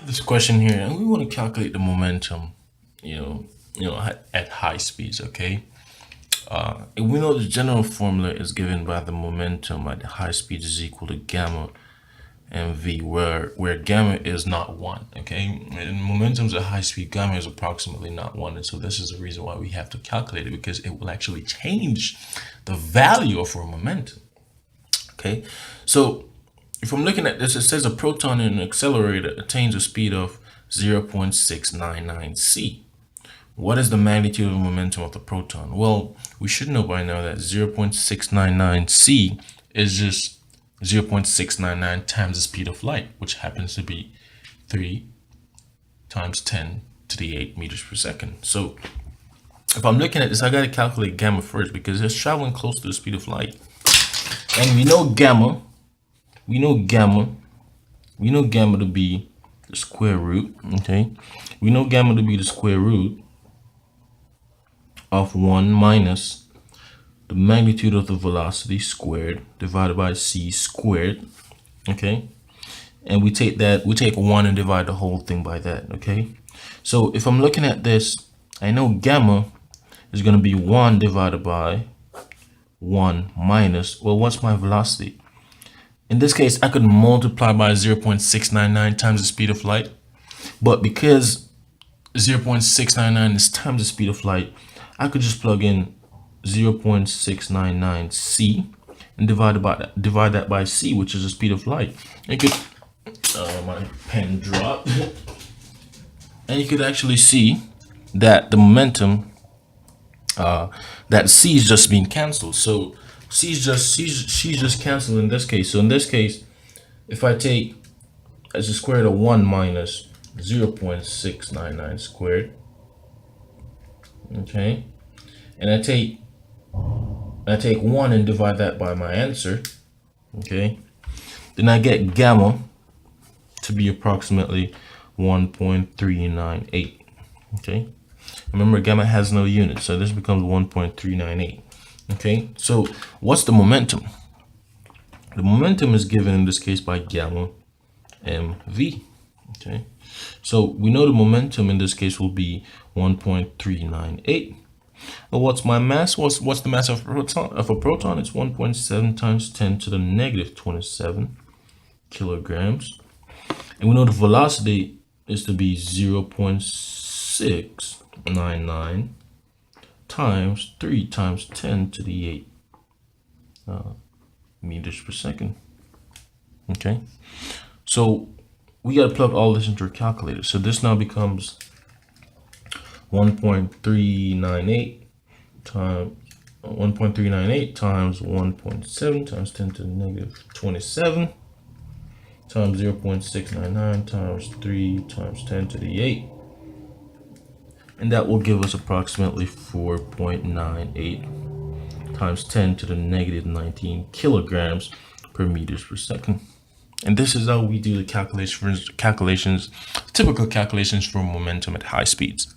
This question here, and we want to calculate the momentum, at high speeds. Okay, and we know the general formula is given by the momentum at high speeds is equal to gamma mv, where gamma is not one. Okay, and momentum's at high speed, gamma is approximately not one, and so this is the reason why we have to calculate it, because it will actually change the value of our momentum. Okay, so if I'm looking at this, it says a proton in an accelerator attains a speed of 0.699 c. What is the magnitude of the momentum of the proton? Well, we should know by now that 0.699 c is just 0.699 times the speed of light, which happens to be 3 times 10 to the 8 meters per second. So if I'm looking at this, I got to calculate gamma first, because it's traveling close to the speed of light. And we know gamma to be the square root. Okay, we know gamma to be the square root of 1 minus the magnitude of the velocity squared divided by c squared. Okay, and we take 1 and divide the whole thing by that. Okay, so if I'm looking at this, I know gamma is going to be 1 divided by 1 minus, well, what's my velocity? In this case, I could multiply by 0.699 times the speed of light, but because 0.699 is times the speed of light, I could just plug in 0.699 c and divide that by c, which is the speed of light. You could, my pen dropped, and you could actually see that the momentum, that c is just being canceled. So she's just canceled in this case. So in this case, if I take as the square root of 1 minus 0.699 squared, okay, and I take 1 and divide that by my answer, okay, then I get gamma to be approximately 1.398. Okay, remember gamma has no unit, so this becomes 1.398. Okay, so what's the momentum? The momentum is given in this case by gamma mv. Okay, so we know the momentum in this case will be 1.398. Well, what's my mass? What's the mass of a proton? It's 1.7 times 10 to the negative 27 kilograms. And we know the velocity is to be 0.699 times 3 times 10 to the 8 meters per second. Okay, so we got to plug all this into our calculator. So this now becomes 1.398 times 1.398 times 1.7 times 10 to the negative 27 times 0.699 times 3 times 10 to the 8, and that will give us approximately 4.98 times 10 to the negative 19 kilograms per meters per second. And this is how we do the typical calculations for momentum at high speeds.